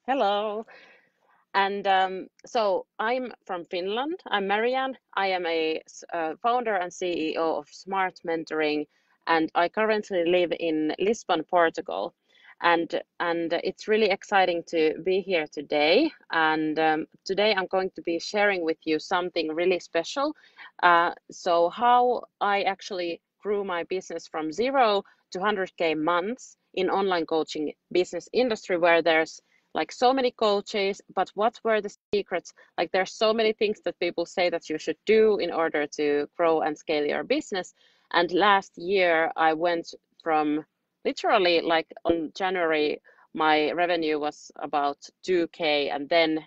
Hello. And so I'm from Finland. I'm Marianne. I am a founder and CEO of Smart Mentoring, and I currently live in Lisbon, Portugal. And it's really exciting to be here today. And today I'm going to be sharing with you something really special. So how I actually grew my business from zero to 100K months in online coaching business industry where there's like so many coaches, but what were the secrets? Like there's so many things that people say that you should do in order to grow and scale your business. And last year I went from literally like on January, my revenue was about 2K. And then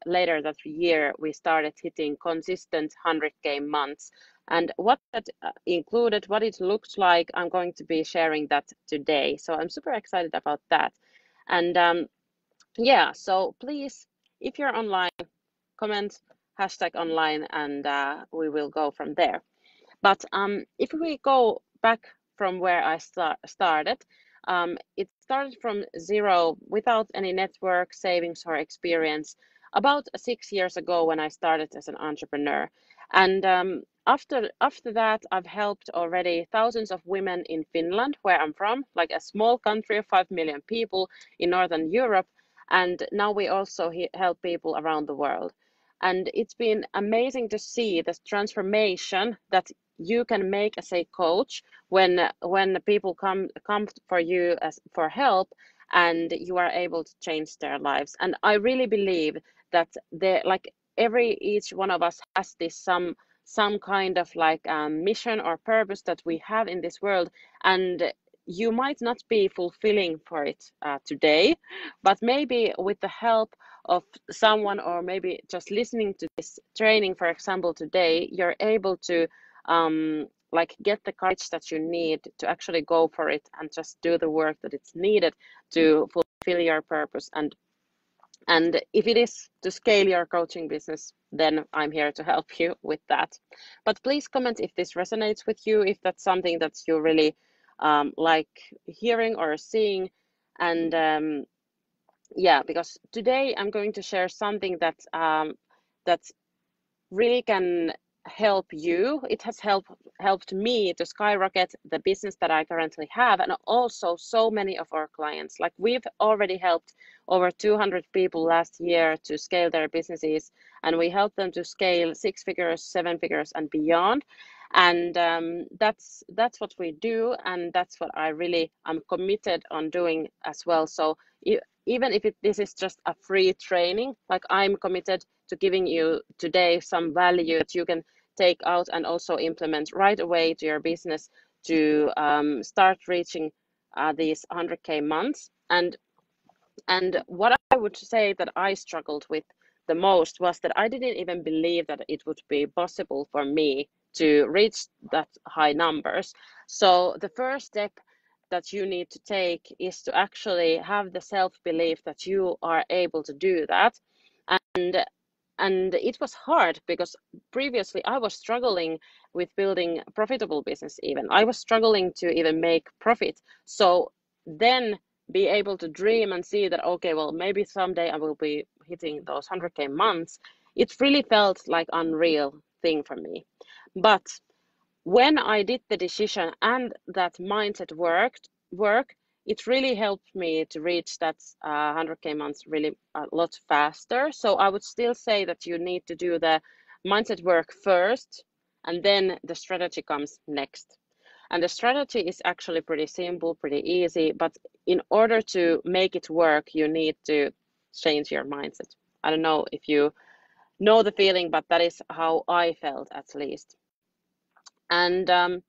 later that year, we started hitting consistent 100K months. And what that included, what it looked like, I'm going to be sharing that today. So I'm super excited about that. And yeah, so please, if you're online, comment hashtag online and we will go from there. But if we go back from where I started, it started from zero without any network, savings, or experience about 6 years ago when I started as an entrepreneur. And after that, I've helped already thousands of women in Finland, where I'm from, like a small country of 5 million people in Northern Europe. And now we also help people around the world. And it's been amazing to see this transformation that you can make as a coach when people come for you as for help and you are able to change their lives. And I really believe that like every each one of us has this some kind of like mission or purpose that we have in this world, and you might not be fulfilling for it today, but maybe with the help of someone, or maybe just listening to this training, for example, today, you're able to like get the courage that you need to actually go for it and just do the work that it's needed to fulfill your purpose. And if it is to scale your coaching business, then I'm here to help you with that. But please comment if this resonates with you, if that's something that you really like hearing or seeing. And yeah, because today I'm going to share something that really can help you. It has helped me to skyrocket the business that I currently have, and also so many of our clients. Like we've already helped over 200 people last year to scale their businesses, and we help them to scale 6 figures, 7 figures, and beyond. And that's what we do, and that's what I really am committed on doing as well. So even if this is just a free training, like I'm committed to giving you today some value that you can take out and also implement right away to your business to start reaching these 100K months. And what I would say that I struggled with the most was that I didn't even believe that it would be possible for me to reach that high numbers. So the first step that you need to take is to actually have the self-belief that you are able to do that. And and it was hard because previously I was struggling with building a profitable business. Even I was struggling to even make profit. So then be able to dream and see that, okay, well, maybe someday I will be hitting those 100K months. It really felt like unreal thing for me. But when I did the decision and that mindset work, it really helped me to reach that 100K months really a lot faster. So I would still say that you need to do the mindset work first, and then the strategy comes next. And the strategy is actually pretty simple, pretty easy, but in order to make it work, you need to change your mindset. I don't know if you know the feeling, but that is how I felt at least. And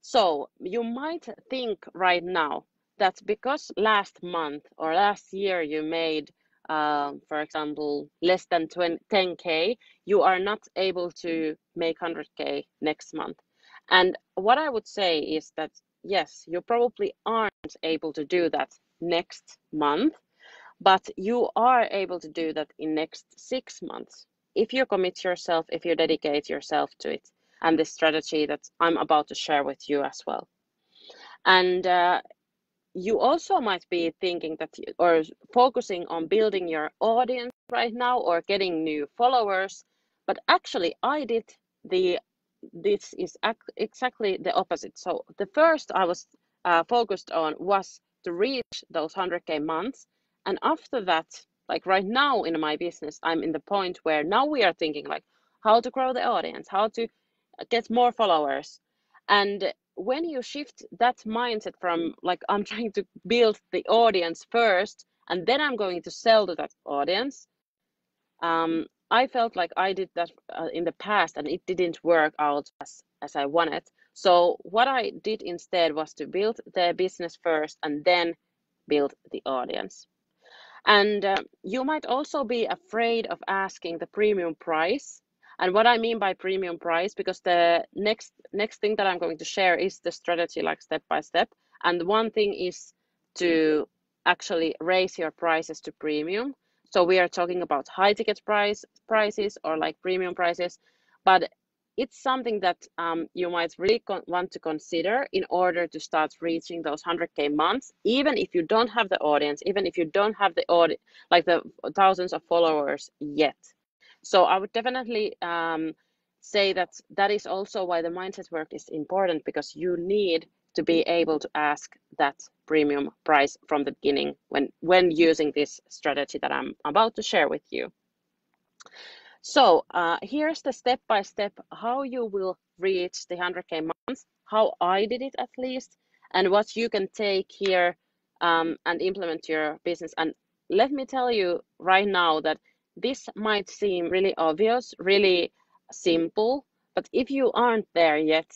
so you might think right now that because last month or last year you made, for example, less than 10K, you are not able to make 100K next month. And what I would say is that, yes, you probably aren't able to do that next month, but you are able to do that in next 6 months if you commit yourself, if you dedicate yourself to it, and the strategy that I'm about to share with you as well. And you also might be thinking that or focusing on building your audience right now or getting new followers, but actually I did the this is exactly the opposite. So the first I was focused on was to reach those 100K months, and after that, like right now in my business, I'm in the point where now we are thinking like how to grow the audience, how to get more followers. And when you shift that mindset from like I'm trying to build the audience first and then I'm going to sell to that audience, I felt like I did that in the past and it didn't work out as I wanted. So what I did instead was to build the business first and then build the audience. And you might also be afraid of asking the premium price. And what I mean by premium price, because the next thing that I'm going to share is the strategy, like step by step. And one thing is to actually raise your prices to premium. So we are talking about high ticket prices or like premium prices, but it's something that you might really want to consider in order to start reaching those 100K months, even if you don't have the audience, even if you don't have the like the thousands of followers yet. So I would definitely say that that is also why the mindset work is important, because you need to be able to ask that premium price from the beginning when using this strategy that I'm about to share with you. So here's the step-by-step how you will reach the 100K months, how I did it at least, and what you can take here and implement your business. And let me tell you right now that this might seem really obvious, really simple, but if you aren't there yet,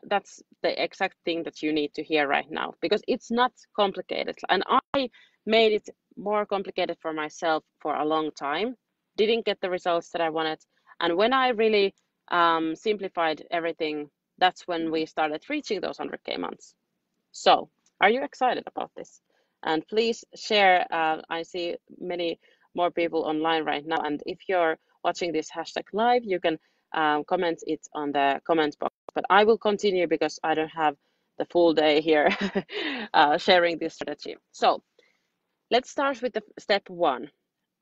that's the exact thing that you need to hear right now, because it's not complicated. And I made it more complicated for myself for a long time, didn't get the results that I wanted. And when I really simplified everything, that's when we started reaching those 100K months. So, are you excited about this? And please share. I see many more people online right now. And if you're watching this hashtag live, you can comment it on the comment box. But I will continue because I don't have the full day here sharing this strategy. So, let's start with the step one.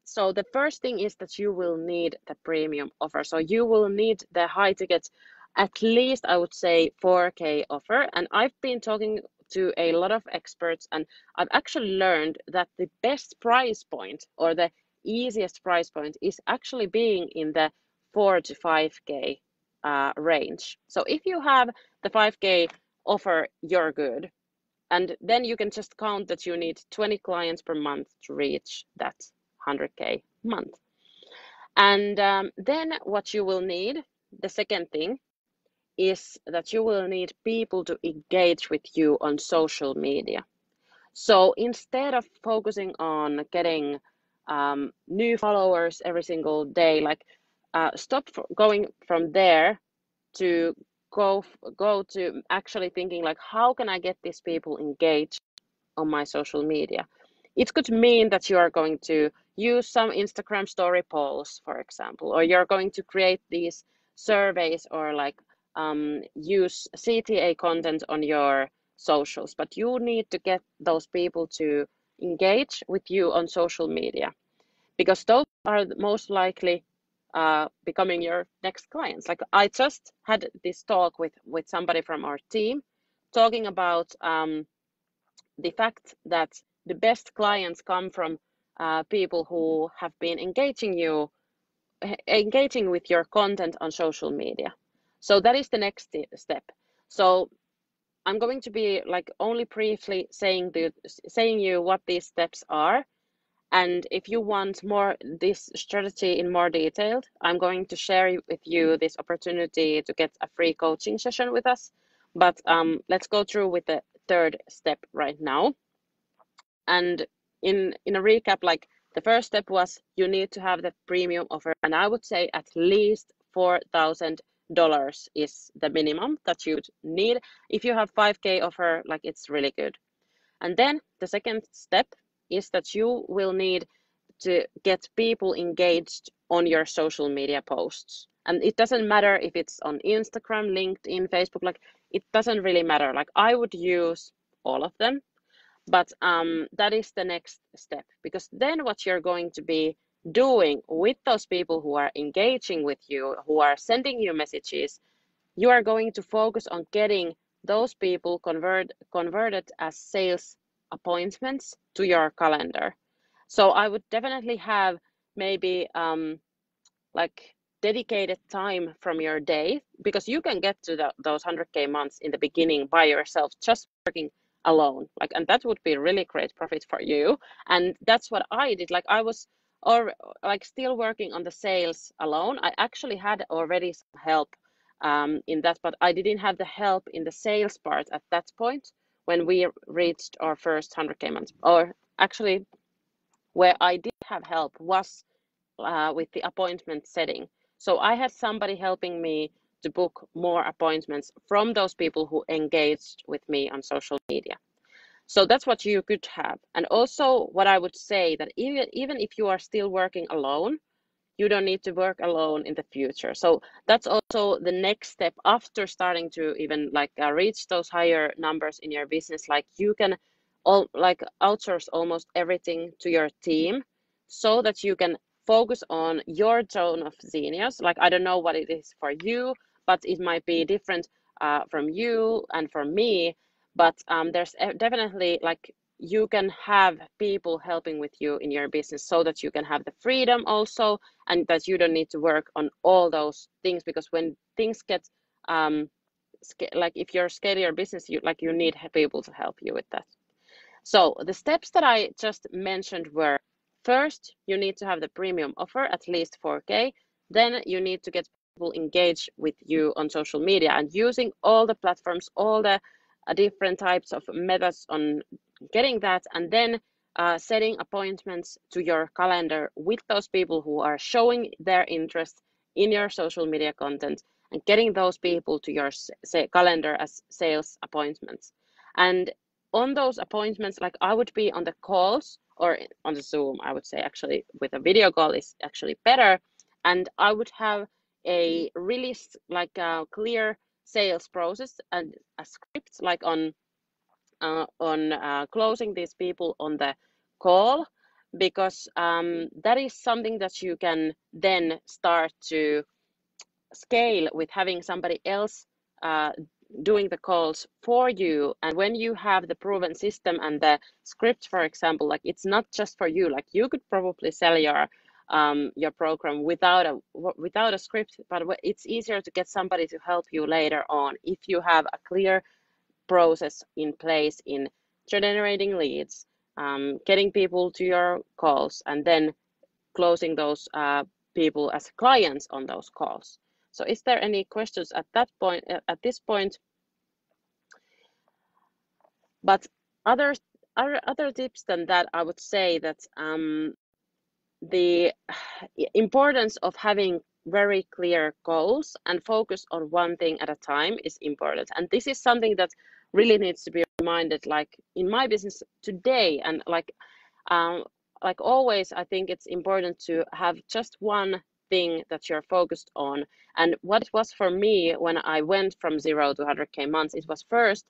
So the first thing is that you will need the premium offer. So you will need the high ticket, at least I would say 4K offer. And I've been talking to a lot of experts, and I've actually learned that the best price point or the easiest price point is actually being in the 4 to 5K range. So if you have the 5K offer, you're good. And then you can just count that you need 20 clients per month to reach that 100K month. And then what you will need, the second thing, is that you will need people to engage with you on social media. So instead of focusing on getting new followers every single day, like stop going from there to go to actually thinking like, how can I get these people engaged on my social media? It could mean that you are going to use some Instagram story polls, for example, or you're going to create these surveys or like use CTA content on your socials. But you need to get those people to engage with you on social media, because those are most likely becoming your next clients. Like I just had this talk with somebody from our team talking about the fact that the best clients come from people who have been engaging with your content on social media. So that is the next step. So I'm going to be like only briefly saying you what these steps are. And if you want more this strategy in more detailed, I'm going to share with you this opportunity to get a free coaching session with us. But let's go through with the third step right now. And in a recap, like the first step was you need to have the premium offer, and I would say at least $4,000 is the minimum that you need. If you have 5K offer, like it's really good. And then the second step is that you will need to get people engaged on your social media posts. And it doesn't matter if it's on Instagram, LinkedIn, Facebook, like it doesn't really matter. Like I would use all of them. But that is the next step, because then what you're going to be doing with those people who are engaging with you, who are sending you messages, you are going to focus on getting those people converted as sales appointments to your calendar. So I would definitely have maybe like dedicated time from your day, because you can get to those 100K months in the beginning by yourself, just working alone, like, and that would be really great profit for you. And that's what I did. Like, I was or like still working on the sales alone. I actually had already some help in that, but I didn't have the help in the sales part at that point when we reached our first 100K months. Or actually, where I did have help was with the appointment setting. So I had somebody helping me to book more appointments from those people who engaged with me on social media. So that's what you could have. And also, what I would say, that even if you are still working alone, you don't need to work alone in the future. So that's also the next step after starting to even like reach those higher numbers in your business. Like, you can like outsource almost everything to your team, so that you can focus on your zone of genius. Like, I don't know what it is for you, but it might be different from you and from me. But there's definitely like, you can have people helping with you in your business, so that you can have the freedom also, and that you don't need to work on all those things. Because when things get like, if you're scaling your business, you need people to help you with that. So the steps that I just mentioned were: first, you need to have the premium offer, at least 4K. Then you need to get people engaged with you on social media, and using all the platforms, all the different types of methods on getting that. And then setting appointments to your calendar with those people who are showing their interest in your social media content, and getting those people to your calendar as sales appointments. And on those appointments, like, I would be on the calls or on the Zoom. I would say, actually, with a video call is actually better. And I would have a really like a clear sales process and a script, like on closing these people on the call, because that is something that you can then start to scale with having somebody else uh, doing the calls for you. And when you have the proven system and the script, for example, like, it's not just for you. Like, you could probably sell your program without a script, but it's easier to get somebody to help you later on if you have a clear process in place in generating leads, getting people to your calls, and then closing those people as clients on those calls. So is there any questions at that point, at this point? But other tips than that, I would say that the importance of having very clear goals and focus on one thing at a time is important. And this is something that really needs to be reminded, like in my business today. And like always, I think it's important to have just one thing that you're focused on. And what it was for me when I went from 0 to 100K months, it was first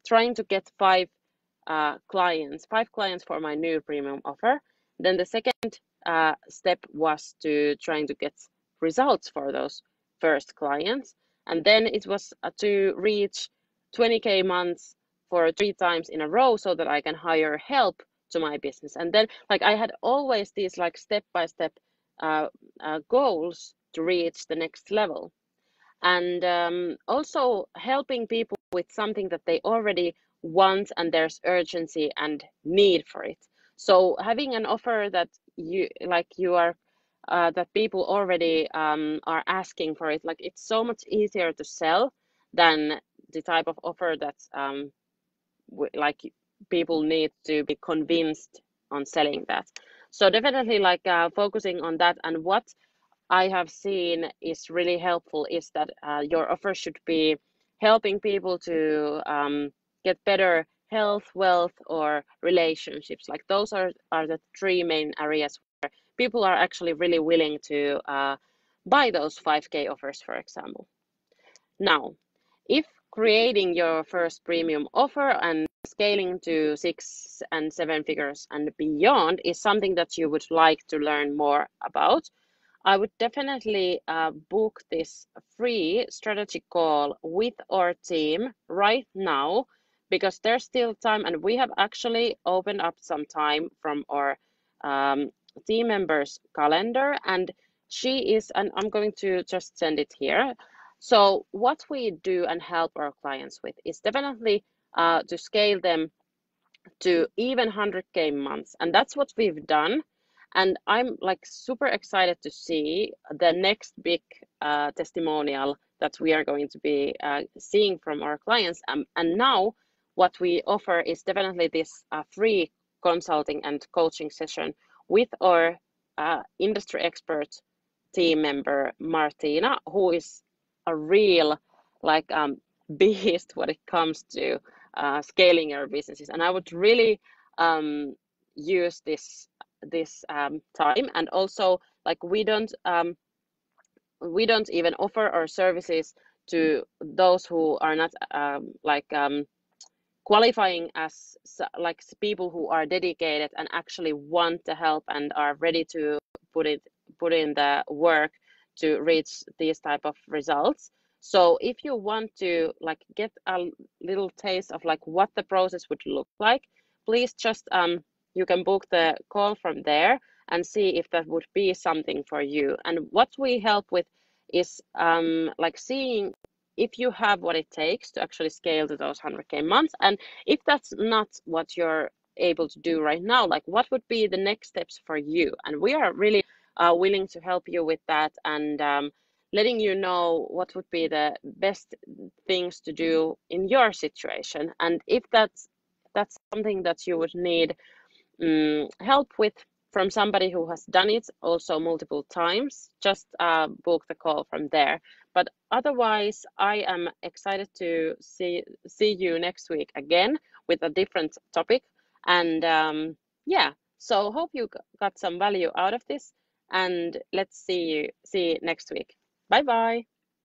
trying to get five clients for my new premium offer. Then the second step was to trying to get results for those first clients. And then it was to reach 20K months for 3 times in a row, so that I can hire help to my business. And then, like, I had always these like step-by-step goals to reach the next level. And also helping people with something that they already want, and there's urgency and need for it. So having an offer that you are that people already are asking for it, like, it's so much easier to sell than the type of offer that like people need to be convinced on selling that. So definitely, like, focusing on that. And what I have seen is really helpful is that your offer should be helping people to get better health, wealth, or relationships. Like, those are the 3 main areas where people are actually really willing to buy those 5K offers, for example. Now, if creating your first premium offer and scaling to 6 and 7 figures and beyond is something that you would like to learn more about, I would definitely book this free strategy call with our team right now, because there's still time, and we have actually opened up some time from our um, team members' calendar, and she is, and I'm going to just send it here. So what we do and help our clients with is definitely to scale them to even 100K months, and that's what we've done. And I'm like super excited to see the next big testimonial that we are going to be seeing from our clients. And now what we offer is definitely this free consulting and coaching session with our industry expert team member Martina, who is a real like beast when it comes to scaling your businesses. And I would really use this time. And also, like, we don't even offer our services to those who are not qualifying as like people who are dedicated and actually want the help and are ready to put it put in the work to reach these type of results. So if you want to like get a little taste of like what the process would look like, please just you can book the call from there and see if that would be something for you. And what we help with is like seeing if you have what it takes to actually scale to those 100K months. And if that's not what you're able to do right now, like what would be the next steps for you? And we are really willing to help you with that, and letting you know what would be the best things to do in your situation. And if that's something that you would need help with from somebody who has done it also multiple times, just book the call from there. But otherwise, I am excited to see you next week again with a different topic. And yeah, so hope you got some value out of this. And let's see you next week. Bye bye.